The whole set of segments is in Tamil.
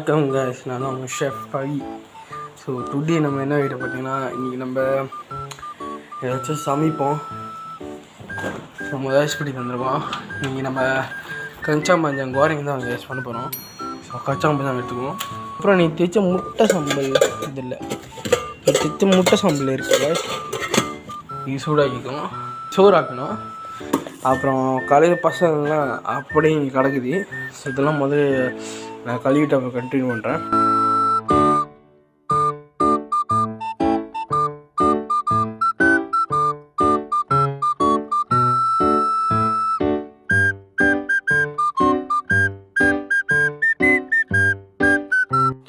வணக்கம் guys, நான் தான் உங்கள் ஷெஃப் பவி. ஸோ டுடே நம்ம என்ன வீடியோ பார்த்தீங்கன்னா, இன்றைக்கி நம்ம ஏதாச்சும் சமைப்போம். ஸோ நம்ம ஏதாச்சும் பண்ணி தந்துடுவோம். இன்றைக்கி நம்ம கச்சாம்பஞ்சாங் கோரிங் தான் ஏதாச்சும் பண்ண போகிறோம். ஸோ கச்சாம்பஞ்சாங் எடுத்துக்குவோம். அப்புறம் நீ தைச்ச முட்டை சம்பல் இது இல்லை, தைச்ச முட்டை சம்பல் இருக்குல்ல, இது சூடாக்கிக்கணும், சோறாக்கணும். அப்புறம் காலையில் பசங்கள்லாம் அப்படியே இங்கே கிடக்குது. ஸோ இதெல்லாம் முதல்ல நான் கழுவிட்டு அப்புறம் கண்டினியூ பண்ணுறேன்.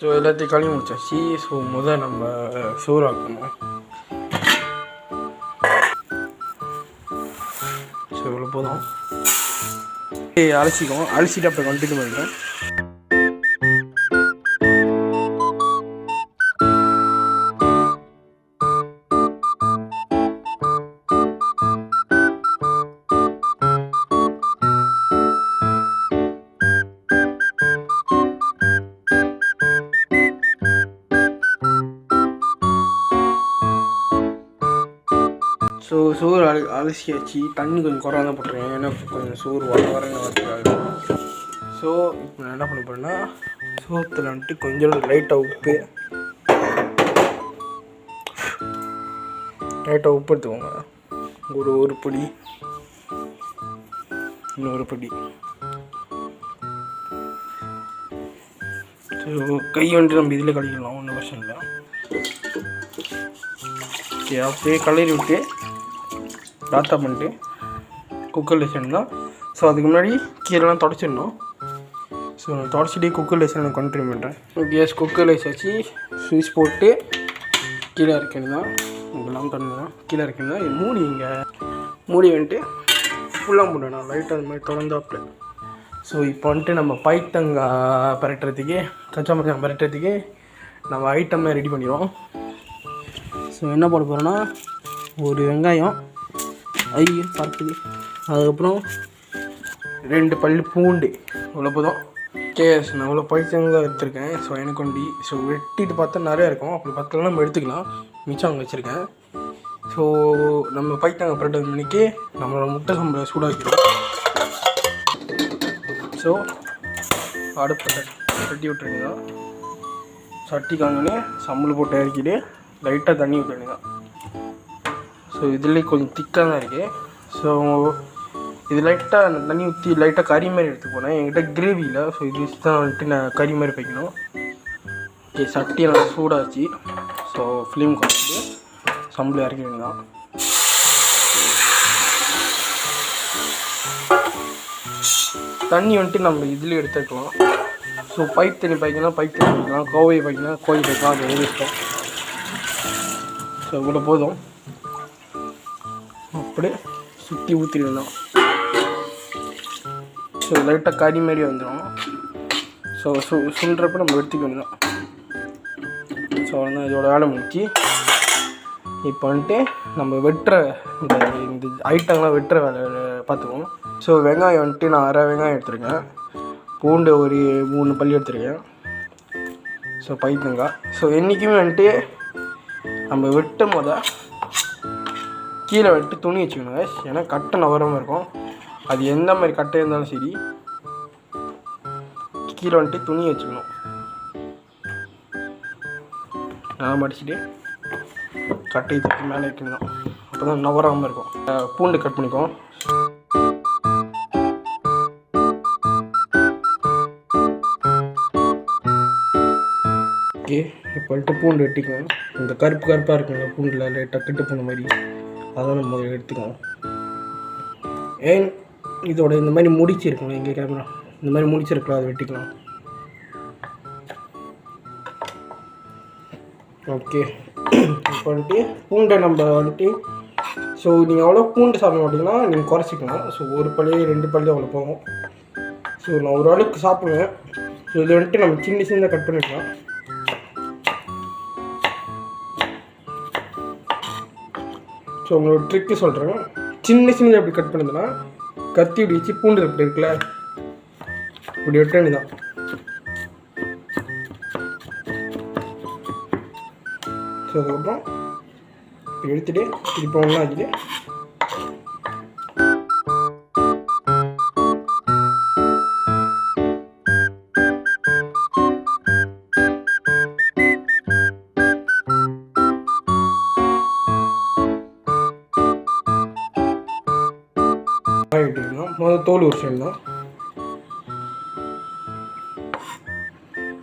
ஸோ எல்லாத்தையும் கழுவி முடிச்சாச்சு. ஸோ முதல் நம்ம சோறு ஆக்கணும். ஸோ இவ்வளோ போதும். அலசிக்கும், அலசிட்டு அப்புறம் கண்டினியூ பண்ணுறேன். ஸோ சோறு அலசியாச்சு. தண்ணி கொஞ்சம் குறைவாக தான் போட்டுருக்கேன், ஏன்னா கொஞ்சம் சோறு வரன்னு வரதுக்காக. ஸோ இப்போ நான் என்ன பண்ண போகிறேன்னா, சோத்தில் வந்துட்டு கொஞ்சம் லைட்டாக உப்பு எடுத்துக்கோங்க. ஒரு பொடி, இன்னொரு பொடி. ஸோ கை வந்துட்டு நம்ம இதில் கழிக்கலாம், ஒன்றும் பிரச்சனை இல்லை. ஓகே, அப்படியே கலரி விட்டு ராத்தா பண்ணிட்டு குக்கரில் வச்சிடணும். ஸோ அதுக்கு முன்னாடி கீழெலாம் தொடச்சிடணும். ஸோ நான் தொடச்சிட்டு குக்கரில் வச்சு நான் கண்டினியூ பண்ணுறேன். கேஸ் குக்கரில் வச்சாச்சு. ஸ்விட்ச் போட்டு கீழே இருக்கணும் தான், இதெல்லாம் தண்ணி தான் கீழே இருக்கணும் தான். இது மூடி வந்துட்டு ஃபுல்லாக மூடணும், லைட்டாக அது மாதிரி திறந்தாப்பில். ஸோ இப்போ வந்துட்டு நம்ம பைத்தங்காய் பரட்டுறதுக்கு, கச்சாம்பஞ்சாங் பரட்டுறதுக்கு நம்ம ஐட்டம்லாம் ரெடி பண்ணிடுவோம். ஸோ என்ன போட போகிறோன்னா, ஒரு வெங்காயம் பருப்புது, அதுக்கப்புறம் 2 பல் பூண்டு, இவ்வளோ போதும். கேஸ் நான் இவ்வளோ பைத்தங்காய் எடுத்துருக்கேன். ஸோ எனக்கு வண்டி ஸோ வெட்டிட்டு பார்த்தா நிறையா இருக்கும், அப்படி பார்த்தலாம் நம்ம எடுத்துக்கலாம். மிச்சம் அங்கே வச்சுருக்கேன். ஸோ நம்ம பைத்தங்காய் பரட்டு மணிக்கு நம்மளோட முட்டை சம்பளை சூடாக்கிடும். ஸோ அடுப்பை கட்டி விட்டுருங்க. சட்டி காஞ்சோடனே சம்பளை போட்டு இறக்கிட்டு லைட்டாக தண்ணி ஊற்றிடுங்க. ஸோ இதில் கொஞ்சம் திக்காக தான் இருக்குது. ஸோ இது லைட்டாக தண்ணி ஊற்றி லைட்டாக கறி மாதிரி எடுத்து போனேன். என்கிட்ட கிரேவியில். ஸோ இது வச்சு தான் வந்துட்டு நான் கறி மாதிரி வைக்கணும். ஓகே, சட்டியை நல்லா சூடாச்சு. ஸோ ஃப்ளேம் குறைச்சிட்டு சம்பளம் இறக்கி வேணும். தண்ணி வந்துட்டு நம்ம இதில் எடுத்துக்கலாம். ஸோ பைப் தண்ணி பாய்க்கலாம், கோவை பாய்க்கலாம், கோழி பாய்க்கலாம், அது எது இஷ்டம். ஸோ இவ்வளோ போதும். அப்படியே சுற்றி ஊற்றிடலாம். ஸோ லைட்டாக கறி மாதிரி வந்துடும். ஸோ சுண்டுறப்ப நம்ம எடுத்துக்க வேண்டியதான். ஸோ அவ்வளோதான், இதோட வேலை முடிச்சு. இப்போ வந்துட்டு நம்ம வெட்டுற இந்த ஐட்டங்கள்லாம் வெட்டுற வேலை பார்த்துக்குவோம். ஸோ வெங்காயம் வந்துட்டு நான் 1/2 வெங்காயம் எடுத்துருக்கேன். பூண்டு ஒரு 3 பல்லி எடுத்துருக்கேன். ஸோ பைத்தங்காய். ஸோ என்றைக்குமே வந்துட்டு நம்ம வெட்டும் போத கீழே வெட்டு துணி வச்சுக்கணுங்க, ஏன்னா கட்டை நவரமாக இருக்கும். அது எந்த மாதிரி கட்டை இருந்தாலும் சரி, கீழே வந்துட்டு துணி வச்சுக்கணும். நான் மடிச்சுட்டு கட்டையை தூக்கி மேலே வைக்கணும், அப்போ தான் நவராமல் இருக்கும். பூண்டு கட் பண்ணிக்குவோம். ஓகே, இப்போ வந்துட்டு பூண்டு வெட்டிக்குவோம். இந்த கருப்பாக இருக்குங்க பூண்டில் லைட்டாக கிட்டு பூண்டு மாதிரி, அதான் நம்ம எடுத்துக்குவோம். ஏன் இதோட இந்த மாதிரி முடிச்சிருக்கணும், எங்கள் கேமரா இந்த மாதிரி முடிச்சிருக்கலாம், அதை வெட்டிக்கலாம். ஓகே, இப்போ வந்துட்டு பூண்டை நம்ம வந்துட்டு, ஸோ நீங்கள் எவ்வளோ பூண்டு சாப்பிட மாட்டிங்கன்னா நீங்கள் குறைச்சிக்கலாம். ஸோ 1 பல்லி 2 பல்லி அவ்வளோ போகும். ஸோ நான் ஒரு அளவுக்கு சாப்பிடுவேன். ஸோ இதை வந்துட்டு நம்ம சின்னதாக கட் பண்ணிக்கலாம். ஸோ உங்களோட ட்ரிக்கு சொல்கிறேன். சின்னதாக எப்படி கட் பண்ணுதுன்னா, கத்தி இப்படி வச்சு பூண்டு இப்படி இருக்குல்ல, இப்படி வெட்ட வேண்டியதான். ஸோ அதுக்கப்புறம் எடுத்துகிட்டு திருப்பி ஒன்றா வச்சுட்டு விட்டுக்கணும். முதல்ல தோல் உரிச்சிடணும்.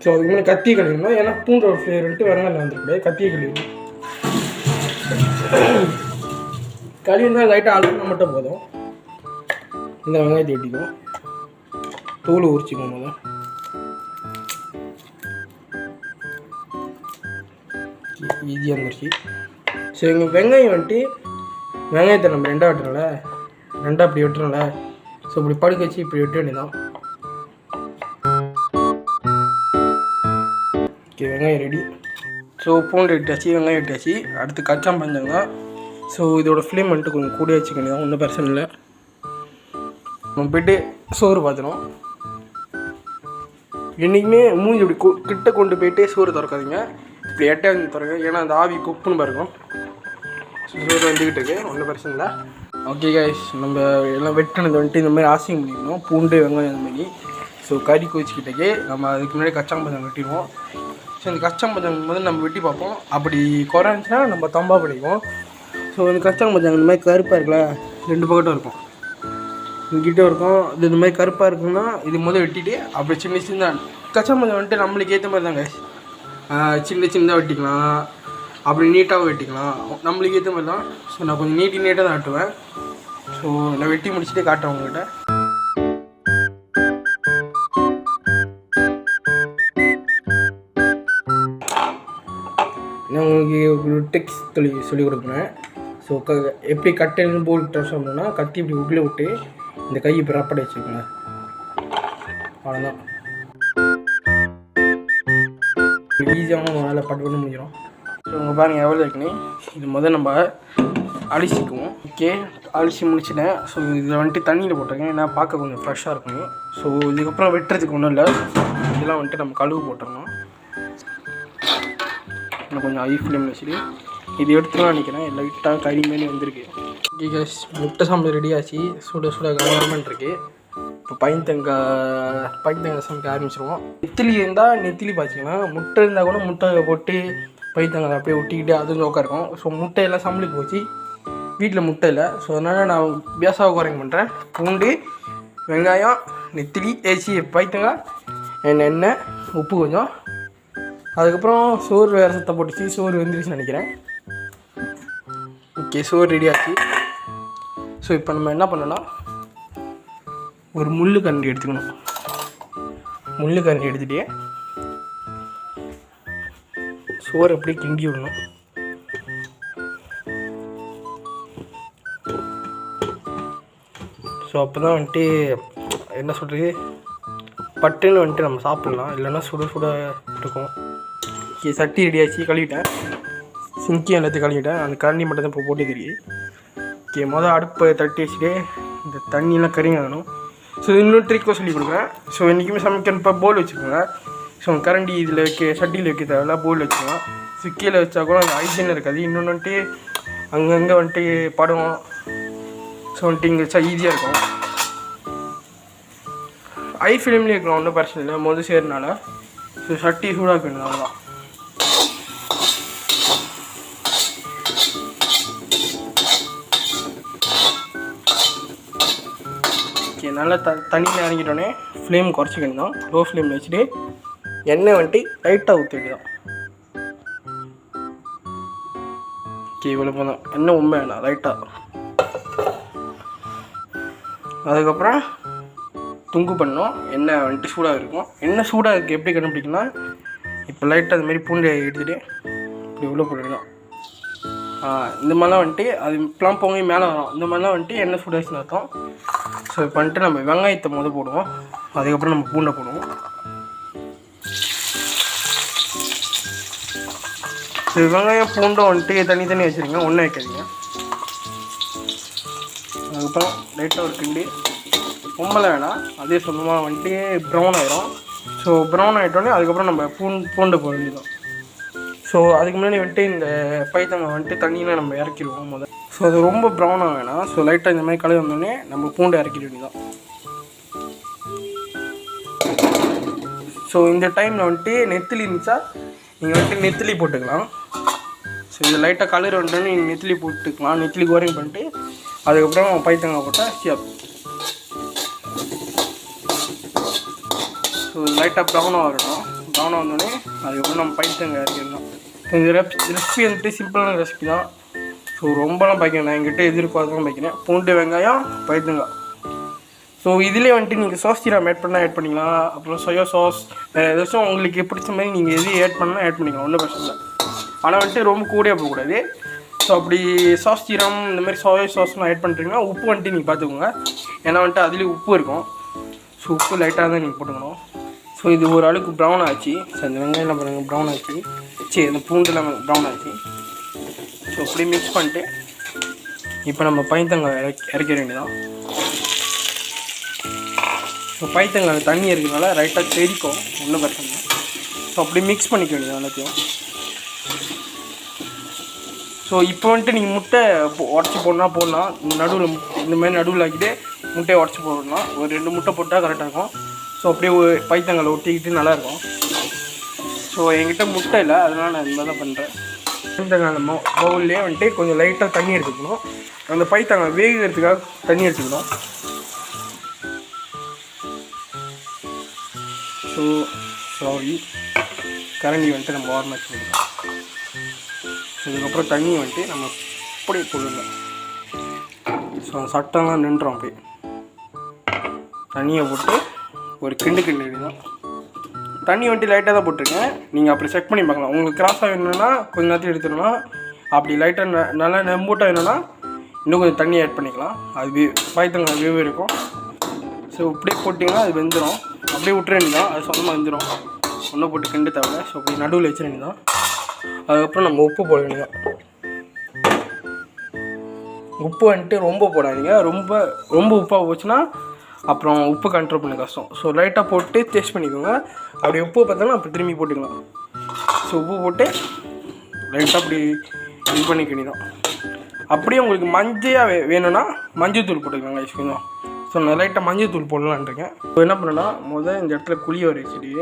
ஸோ அதுக்கு முன்னாடி கத்தி கழுவிடணும். ஏன்னா பூண்டோட ஃப்ளேவர்ட்டு வெங்காயம் வந்துருக்கூடாது. கத்தியை கழுவிடணும். கழுவினா லைட்டாக அழுத்தினா மட்டும் போதும். இந்த வெங்காயத்தை வெட்டிக்கும். தோல் உரிச்சிக்கணும் முதல்ல. ஈஸியாக இருந்துருச்சு. ஸோ எங்கள் வெங்காயம் வந்துட்டு வெங்காயத்தை நம்ம ரெண்டாக வெட்டுறோம்ல, ரெண்டாக இப்படி வெட்டுறோம்ல. ஸோ இப்படி படுக்க வச்சு இப்படி வெட்ட வேண்டியதான். ஓகே, வெங்காயம் ரெடி. ஸோ பூண்டு வெட்டாச்சு, வெங்காயம் வெட்டாச்சு. அடுத்து கச்சாம் பஞ்சாங்க. ஸோ இதோட ஃப்ளேம் வந்துட்டு கொஞ்சம் கூட வச்சுக்கணும், ஒன்றும் பிரச்சனை இல்லை. நம்ம போய்ட்டு சோறு பார்த்துடும். என்றைக்குமே மூஞ்சி இப்படி கிட்ட கொண்டு போய்ட்டு சோறு திறக்காதீங்க, இப்படி எட்டை வந்து திறங்க. ஏன்னா அந்த ஆவி குப்புன்னு பாருக்கும். சோறு வந்துக்கிட்டு இருக்கு, ஒன்றும் பிரச்சனை இல்லை. ஓகே கைஸ், நம்ம எல்லாம் வெட்டினது வந்துட்டு இந்த மாதிரி ஆசியம் பண்ணிக்கணும். பூண்டு வெங்காயம் அந்த மாதிரி. ஸோ கறி கொதிச்சுக்கிட்டே நம்ம அதுக்கு முன்னாடி கச்சாம்பஞ்சம் வெட்டிடுவோம். ஸோ இந்த கச்சாம்பஞ்சம் வந்து நம்ம வெட்டி பார்ப்போம். அப்படி குறைஞ்சின்னா நம்ம தம்பா பிடிக்கும். ஸோ இந்த கச்சாம்பஞ்சம் இந்த மாதிரி கருப்பாக இருக்குல்ல, ரெண்டு பக்கட்டும் இருக்கும், இங்கிட்ட இருக்கும். இது இந்த மாதிரி கருப்பாக இருக்குன்னா இது முதல் வெட்டிட்டு அப்படி சின்ன சின்ன கச்சாம்பஞ்சம் வந்துட்டு நம்மளுக்கு ஏற்ற மாதிரி தான் கைஸ். சின்ன சின்னதாக வெட்டிக்கலாம், அப்படி நீட்டாகவும் வெட்டிக்கலாம், நம்மளுக்கு ஏற்ற மாதிரி தான். ஸோ நான் கொஞ்சம் நீட்டாக தான் வெட்டுவேன். ஸோ நான் வெட்டி முடிச்சுட்டே காட்டுறேன் உங்கள்கிட்ட. நான் உங்களுக்கு ஒரு டெக்ஸ் சொல்லிக் கொடுக்குறேன். ஸோ எப்படி கட்டைன்னு போட்டு ட்ரான்ஸ்ஃபார்ம்னா கத்தி இப்படி உள்ளே விட்டு இந்த கை இப்போ ரப்படை வச்சுக்கோங்க, அவ்வளோதான். ஈஸியாகவும் வேலை பட்டு பண்ண முடியும். ஸோ உங்கள் பாருங்கள் எவ்வளோ இருக்குன்னு. இது முதல் நம்ம அரிசிக்குவோம். ஓகே, அரிசி முடிச்சிட்டேன். ஸோ இதில் வந்துட்டு தண்ணியில் போட்டிருக்கேன், ஏன்னா பார்க்க கொஞ்சம் ஃப்ரெஷ்ஷாக இருக்கணும். ஸோ இதுக்கப்புறம் வெட்டுறதுக்கு ஒன்றும் இல்லை, இதெல்லாம் வந்துட்டு நம்ம கழுவு போட்டுடணும். இன்னும் கொஞ்சம் ஹை ஃப்ளேமில் வச்சுட்டு இது எடுத்துலாம் நினைக்கிறேன். லைட்டாக கறி மாரி வந்திருக்கு. ஓகே கைஸ், முட்டை சாம்பார் ரெடி ஆச்சு. சுட சுட கவர்மெண்ட் இருக்குது. இப்போ பைத்தங்காய் சமைக்க ஆரம்பிச்சிருவோம். நெத்திலி இருந்தால் நெத்திலி பாய்ச்சிக்கலாம், முட்டை இருந்தால் கூட முட்டை போட்டு பைத்தங்காய் அப்படியே ஒட்டிக்கிட்டு அது நோக்கா இருக்கும். ஸோ முட்டையெல்லாம் சம்பளுக்கு போச்சு, வீட்டில் முட்டை இல்லை. ஸோ அதனால் நான் பேசாக குறைங்க பண்ணுறேன். பூண்டு வெங்காயம் நெத்திலி பைத்தங்காய் எண்ணெய் உப்பு கொஞ்சம், அதுக்கப்புறம் சோறு வேறு சத்தம் போட்டுச்சு. சோறு வெந்துருச்சுன்னு நினைக்கிறேன். ஓகே, சோறு ரெடி ஆச்சு. ஸோ இப்போ நம்ம என்ன பண்ணோன்னா ஒரு முள் கரண்டி எடுத்துக்கணும். முள் கரண்டி எடுத்துகிட்டே சோறு அப்படியே கிண்டி விடணும். ஸோ அப்போ தான் வந்துட்டு என்ன சொல்கிறது, பட்டுன்னு வந்துட்டு நம்ம சாப்பிட்லாம், இல்லைன்னா சுட சுட இருக்கும். ஓகே, சட்டி ரெடியாச்சு, கழுவிட்டேன். சிங்கி எல்லாத்தையும் கழுவிட்டேன். அந்த கரண்டி மட்டும் தான் இப்போ போட்டு தெரியும். ஓகே, மொதல் அடுப்பை தட்டி வச்சுட்டு இந்த தண்ணியெல்லாம் கறிங்கணும். ஸோ இன்னொரு ட்ரிக்கோ சொல்லி கொடுக்குறேன். ஸோ இன்றைக்குமே சமைக்கிறப்ப போல் வச்சுக்கோங்க. ஸோ கரண்டி இதில் சட்டியில் வைக்க தேவையில்ல, போல் வச்சுக்கலாம். ஸோ கீழே வச்சா கூட அந்த ஹைஜீன் இருக்காது. இன்னொன்று வந்துட்டு அங்கங்கே வந்துட்டு படம். ஸோ வந்துட்டு இங்கே வச்சா ஈஸியாக இருக்கும். ஹை ஃப்ளேம்லேயே இருக்கலாம், ஒன்றும் பிரச்சனை இல்லை முதல் சேர்னால. ஸோ சட்டி சூடாக வேணும், அவ்வளோதான். ஓகே, நல்லா தண்ணியில் இறங்கிட்டோன்னே ஃப்ளேம் குறைச்சிக்கணும் தான். லோ ஃப்ளேமில் வச்சுட்டு எண்ணெய் வந்துட்டு லைட்டாக ஊற்றிட்டு தான். ஓகே, இவ்வளோ போதும். எண்ணெய் உண்மை வேணாம், லைட்டாக. அதுக்கப்புறம் துங்கு பண்ணோம். எண்ணெய் வந்துட்டு சூடாக இருக்கும். எண்ணெய் சூடாக இருக்குது எப்படி கண்டுபிடிக்கணும்னா, இப்போ லைட்டாக அதுமாரி பூண்டை எடுத்துகிட்டு இப்படி உள்ளே போட்டுக்கலாம். இந்த மாதிரிலாம் வந்துட்டு அது இப்பெல்லாம் பொங்கி மேலே வரும். இந்த மாதிரிலாம் வந்துட்டு எண்ணெய் சூடாச்சுன்னு அர்த்தம். ஸோ இப்போ வந்துட்டு நம்ம வெங்காயத்தை முதல் போடுவோம், அதுக்கப்புறம் நம்ம பூண்டை போடுவோம். ஸோ வெங்காயம் பூண்டும் வந்துட்டு தனி வச்சுருங்க, ஒன்றா வைக்காதீங்க. அதுக்கப்புறம் லைட்டாக ஒரு கிண்டி பொம்பளை வேணாம், அதே சொந்தமாக வந்துட்டு ப்ரௌன் ஆகிடும். ஸோ ப்ரௌன் ஆகிட்டோன்னே அதுக்கப்புறம் நம்ம பூண்டை போட வேண்டியதான். ஸோ அதுக்கு முன்னாடி வந்துட்டு இந்த பைத்தங்காய் வந்துட்டு தண்ணியில் நம்ம இறக்கிடுவோம் முதல்ல. ஸோ அது ரொம்ப ப்ரௌனாக வேணாம். ஸோ லைட்டாக இந்த மாதிரி கலர் வந்தோடனே நம்ம பூண்டு இறக்கிட வேண்டியதான். ஸோ இந்த டைமில் வந்துட்டு நெத்திலி இருந்துச்சா நீங்கள் வந்துட்டு நெத்திலி போட்டுக்கலாம். ஸோ இது லைட்டாக கலர் வந்துட்டோன்னே நீங்கள் நெத்திலி போட்டுக்கலாம். நெத்திலி கோரிங் பண்ணிட்டு அதுக்கப்புறம் பைத்தங்காய் போட்டால் சியப். ஸோ லைட்டாக ப்ரௌனாக வரணும். ப்ரௌனாக வந்தோடனே அதுக்கப்புறம் நம்ம பைத்தங்காய் இறக்கிடலாம். இந்த ரெசிபி வந்துட்டு சிம்பிளான ரெசிபி தான். ஸோ ரொம்பலாம் பாய்க்கிறேன், நான் என்கிட்ட எதிர்பார்த்து தான் பாய்க்கிறேன். பூண்டு, வெங்காயம், பைத்தங்காய். ஸோ இதிலே வந்துட்டு நீங்கள் சாஸ் ஜீரா ஆட் பண்ணால் ஆட் பண்ணிக்கலாம். அப்புறம் சோயா சாஸ் வேறு ஏதாச்சும் உங்களுக்கு பிடிச்ச மாதிரி நீங்கள் எது ஆட் பண்ணால் ஆட் பண்ணிக்கலாம், ஒன்றும் பிரச்சனை இல்லை. ஆனால் வந்துட்டு ரொம்ப கூடயே போகக்கூடாது. ஸோ அப்படி சாஸ் ஜீரம் இந்த மாதிரி சோயா சாஸ்லாம் ஆட் பண்ணுறீங்கன்னா உப்பு வந்துட்டு நீங்கள் பார்த்துக்கோங்க. ஏன்னா வந்துட்டு அதுலேயும் உப்பு இருக்கும். ஸோ உப்பு லைட்டாக தான் நீங்கள் போட்டுக்கணும். ஸோ இது ஒரு அளவுக்கு ப்ரௌன் ஆச்சு. ஸோ இந்த வெங்காயம் பாருங்கள் ப்ரௌன் ஆச்சு. சரி, இந்த பூண்டுலாம் ப்ரௌன் ஆச்சு. ஸோ அப்படி மிக்ஸ் பண்ணிட்டு இப்போ நம்ம பைத்தங்காய் இறக்க வேண்டியதான். ஸோ பைத்தங்காய் தண்ணி இருக்கிறதுனால ரைட்டாக தெரிக்கும், ஒன்றும் பிரச்சனை இல்லை. ஸோ அப்படி மிக்ஸ் பண்ணிக்க வேண்டியது எல்லாத்தையும். ஸோ இப்போ வந்துட்டு நீங்கள் முட்டை உடச்சி போடலாம். நடுவில் இந்த மாதிரி நடுவில் ஆக்கிட்டு முட்டையை உடச்சி போடலாம். ஒரு 2 முட்டை போட்டால் கரெக்டாக இருக்கும். ஸோ அப்படியே பைத்தங்காயில் ஒட்டிக்கிட்டு நல்லாயிருக்கும். ஸோ என்கிட்ட முட்டை இல்லை, அதனால் நான் இந்த மாதிரி தான் பண்ணுறேன். பைத்தங்காய் பவுல்லே வந்துட்டு கொஞ்சம் லைட்டாக தண்ணி எடுத்துக்கணும். அந்த பைத்தங்காய் வேகிறதுக்காக தண்ணி எடுத்துக்கணும். ஸோ சாரி, கரண்டி வந்துட்டு நம்ம ஓரமாக வச்சுக்கணும். இதுக்கப்புறம் தண்ணியை வந்துட்டு நம்ம அப்படியே போடலாம். ஸோ அந்த சட்டம்லாம் நின்றோம். அப்படியே தண்ணியை போட்டு ஒரு கிண்டு தான். தண்ணி வந்துட்டு லைட்டாக தான் போட்டிருக்கேன். நீங்கள் அப்படி செக் பண்ணி பார்க்கலாம். உங்களுக்கு கிராஸாக வேணும்னா கொஞ்சம் நேரத்தில் எடுத்துடலாம். அப்படி லைட்டாக நல்லா நெம்பூட்டாக வேணும்னா இன்னும் கொஞ்சம் தண்ணி ஆட் பண்ணிக்கலாம். அது பைத்தங்காய் வேவே இருக்கும். ஸோ இப்படியே போட்டிங்கன்னா அது வெந்துடும். அப்படியே விட்டுற வேண்டியதான், அது சொந்தமாக வெந்துடும். ஒன்றும் போட்டு கிண்டு தேவை. ஸோ அப்படி நடுவில் வச்சிட வேண்டியதான். அதுக்கப்புறம் நம்ம உப்பு போட வேண்டியதான். உப்பு வந்துட்டு ரொம்ப போடாதீங்க. ரொம்ப உப்பாக போச்சுன்னா அப்புறம் உப்பு கண்ட்ரோல் பண்ண கஷ்டம். ஸோ லைட்டாக போட்டு டேஸ்ட் பண்ணிக்கோங்க. அப்படி உப்பு பார்த்தாலும் அப்படி திரும்பி போட்டுக்கலாம். ஸோ உப்பு போட்டு லைட்டாக அப்படி இது பண்ணிக்க வேண்டியதான். அப்படியே உங்களுக்கு மஞ்சள் வேணும்னா மஞ்சள் தூள் போட்டுக்கோங்க ஐஸ் கொஞ்சம். ஸோ நான் லைட்டாக மஞ்சள் தூள் போடலான்ருக்கேன். இப்போ என்ன பண்ணேன்னா இந்த இடத்துல குழி வர வச்சுட்டு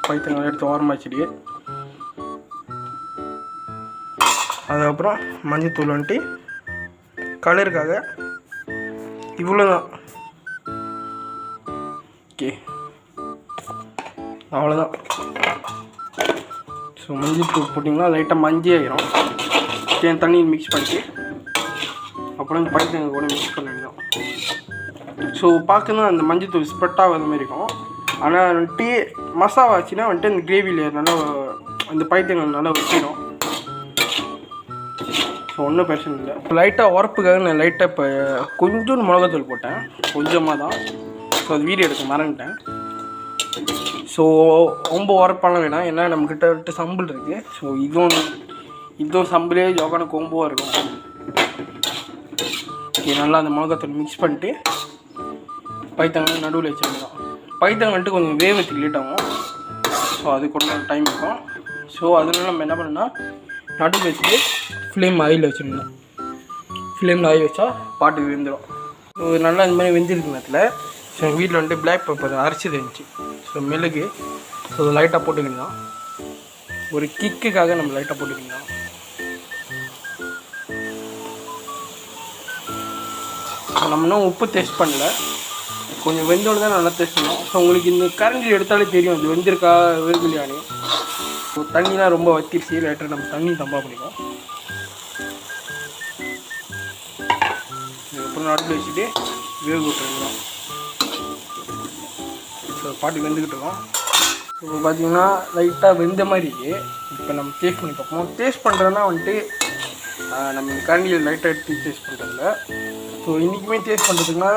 பைத்தங்காய் எடுத்து ஓரமாக வச்சுட்டு அதுக்கப்புறம் மஞ்சள் தூள் வந்துட்டு கலருக்காக இவ்வளோ தான். ஓகே, அவ்வளோதான். ஸோ மஞ்சள் தூள் போட்டிங்கன்னா லைட்டாக மஞ்சள் ஆகிரும். தண்ணியில் மிக்ஸ் பண்ணிட்டு அப்புறம் பைத்தங்காய் கூட மிக்ஸ் பண்ண வேண்டியதான். ஸோ பார்க்கணும் அந்த மஞ்சள் தூள் ஸ்ப்ரெட் ஆகாத மாதிரி இருக்கும். ஆனால் வந்துட்டு மசாலா ஆச்சுன்னா வந்துட்டு அந்த கிரேவியில் நல்லா அந்த பைத்தங்காய் நல்லா வச்சிடும். ஸோ ஒன்றும் பிரச்சனை இல்லை. லைட்டாக உரப்புக்காக நான் லைட்டாக இப்போ கொஞ்சோண்டு மிளகாத்தூள் போட்டேன், கொஞ்சமாக தான். ஸோ அது வீடியோ எடுக்க மறந்துட்டேன். ஸோ ரொம்ப உரப்பாலாம் வேணாம், ஏன்னா நம்மக்கிட்ட வந்துட்டு சம்பல் இருக்குது. ஸோ இதுவும் சம்பளே யோகான கோம்போவாக இருக்கும். ஓகே, நல்லா அந்த மிளகாத்தூள் மிக்ஸ் பண்ணிட்டு பைத்தங்காய் நடுவில் வச்சுருந்தோம். பைத்தங்காய் வந்துட்டு கொஞ்சம் வேவத்துக்கு லேட் ஆகும். ஸோ அது கொஞ்சம் டைம் இருக்கும். ஸோ அதனால நம்ம என்ன பண்ணோன்னா நடுவில் வச்சுட்டு ஃப்ளேம் ஆயில் வச்சுருந்தோம். ஃப்ளேமில் ஆயில் வச்சா பாட்டு வெந்துடும். ஸோ நல்லா இந்த மாதிரி வெந்திருக்கு நேரத்தில். ஸோ எங்கள் வீட்டில் வந்துட்டு பிளாக் பெப்பர் அரைச்சது இருந்துச்சு. ஸோ மிளகு ஸோ அதை லைட்டாக போட்டுக்கிட்டோம். ஒரு கிக்குக்காக நம்ம லைட்டாக போட்டுக்கிட்டோம். நம்ம இன்னும் உப்பு டேஸ்ட் பண்ணல, கொஞ்சம் வெந்தோடு தான் நல்லா டேஸ்ட் பண்ணோம். ஸோ உங்களுக்கு இந்த கரண்டி எடுத்தாலே தெரியும் அது வெந்திருக்கா வேகலையானு. ஸோ தண்ணிலாம் ரொம்ப வத்திருச்சு, லைட்டாக நம்ம தண்ணி தம்பா பண்ணிக்கலாம். அதுக்கப்புறம் நடுவில் வச்சுட்டு வேக விட்டுருக்கலாம். ஸோ பாட்டு வெந்துக்கிட்டு இருக்கோம். இப்போ பார்த்தீங்கன்னா லைட்டாக வெந்த மாதிரி இருக்குது. இப்போ நம்ம டேஸ்ட் பண்ணி பார்ப்போம். டேஸ்ட் பண்ணுறதுனா வந்துட்டு நம்ம கரண்டியில் லைட்டாக எடுத்து டேஸ்ட் பண்ணுறதில்ல. ஸோ இன்றைக்குமே டேஸ்ட் பண்ணுறதுக்குன்னா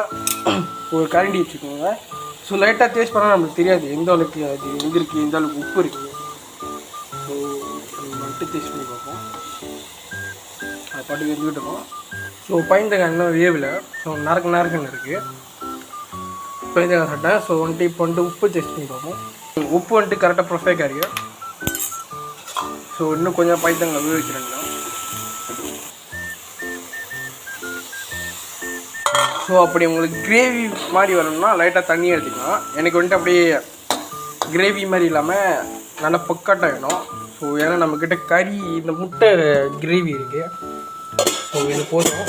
ஒரு கரண்டி வச்சுக்கோங்க. ஸோ லைட்டாக டேஸ்ட் பண்ணால் நம்மளுக்கு தெரியாது எந்த அளவுக்கு அது வெந்திருக்கு, எந்த அளவுக்கு உப்பு இருக்குது. ஸோ நம்ம வந்துட்டு டேஸ்ட் பண்ணி பார்ப்போம். அது பாட்டு வெந்துக்கிட்டு இருக்கோம். ஸோ பைத்தங்காய் இன்னும் வேவில். ஸோ நறுக்குன்னு இருக்குது பைத்தங்காய் சட்டை. ஸோ வந்துட்டு இப்போ வந்துட்டு உப்பு டேஸ்ட் பண்ணி பார்ப்போம். உப்பு வந்துட்டு கரெக்டாக பர்ஃபெக்டாக இருக்குது. ஸோ இன்னும் கொஞ்சம் பைத்தங்காய் வேக வச்சுருங்க. ஸோ அப்படி உங்களுக்கு கிரேவி மாதிரி வரணும்னா லைட்டாக தண்ணி எடுத்துக்கலாம். எனக்கு வந்துட்டு அப்படியே கிரேவி மாதிரி இல்லாமல் நல்லா பொக்காட்டம் வேணும். ஸோ ஏன்னா நம்மக்கிட்ட கறி இந்த முட்டை கிரேவி இருக்குது. ஸோ இது போதும்.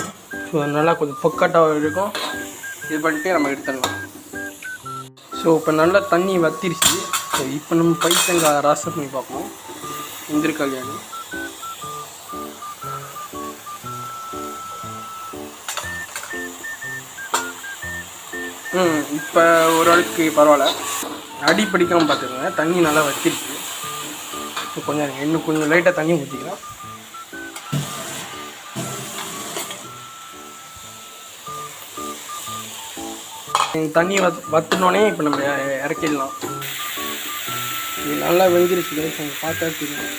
ஸோ நல்லா கொஞ்சம் பொக்காட்டாக இருக்கும். இது பண்ணிட்டு நம்ம எடுத்துடலாம். ஸோ இப்போ நல்லா தண்ணி வத்திருச்சு. ஸோ இப்போ நம்ம பைத்தங்காய் ரசம் பண்ணி பார்ப்போம். முந்திரி கல்யாணி இப்போ ஓரளவுக்கு பரவாயில்ல. அடி பிடிக்காமல் பார்த்துக்கோங்க. தண்ணி நல்லா வத்திருச்சு. ஸோ கொஞ்சம் இன்னும் கொஞ்சம் லைட்டாக தண்ணி ஊற்றிக்கலாம். தண்ணி வற்றினோடனே இப்போ நம்ம இறக்கிடலாம். இது நல்லா வெந்திருச்சு. கொஞ்சம் பார்த்தா தெரியும்.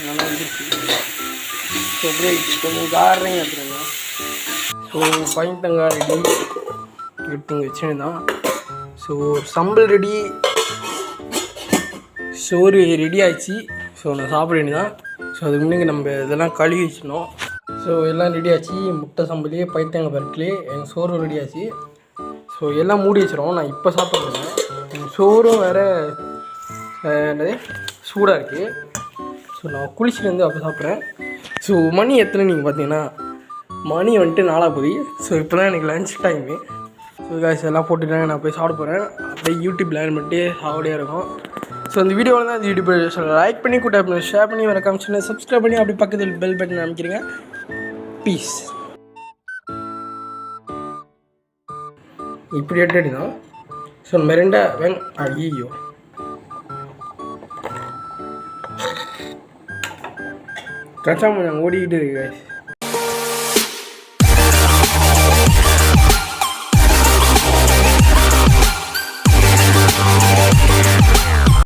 நல்லா வெந்திருச்சு. ஸோ அப்படியே கொஞ்சம் காரையும் எடுத்துருங்க. ஸோ பைத்தங்காய் ரெடி எடுத்துங்க வச்சுதான். ஸோ சம்பல் ரெடி, சோறு ரெடி ஆயிடுச்சு. ஸோ நான் சாப்பிட வேண்டியதான். ஸோ அதுக்கு முன்னாடி நம்ம இதெல்லாம் கழுவி வச்சிடணும். ஸோ எல்லாம் ரெடி ஆச்சு. முட்டை சம்பளி, பைத்தங்காய் பருக்கலி, எங்கள் சோறு ரெடி ஆச்சு. ஸோ எல்லாம் மூடி வச்சிடும். நான் இப்போ சாப்பிட்றேன். எங்கள் சோறும் வேறு என்னது சூடாக இருக்குது. ஸோ நான் குளிச்சுட்டு வந்து அப்போ சாப்பிட்றேன். ஸோ மணி எத்தனை நீங்கள் பார்த்தீங்கன்னா மணி வந்துட்டு 4 போகுது. ஸோ இப்போ தான் எனக்கு லன்ச் டைமு. ஸோ காய்ஸ் எல்லாம் போட்டுட்டாங்க. நான் போய் சாப்பிட போகிறேன். அப்படியே யூடியூப் லேர்ன் பண்ணிட்டு சாப்பிடையாக இருக்கும். ஸோ அந்த வீடியோவில் தான் அந்த யூடியூப் லைக் பண்ணி கூட்ட ஷேர் பண்ணி வர காமிச்சு சப்ஸ்கிரைப் பண்ணி அப்படி பக்கத்தில் பெல் பட்டன் அமைக்கிறீங்க. பீஸ். இப்படி எட்டு தான். ஸோ நம்ம ஐயோ கச்சாம நாங்கள் ஓடிக்கிட்டு இருக்கு.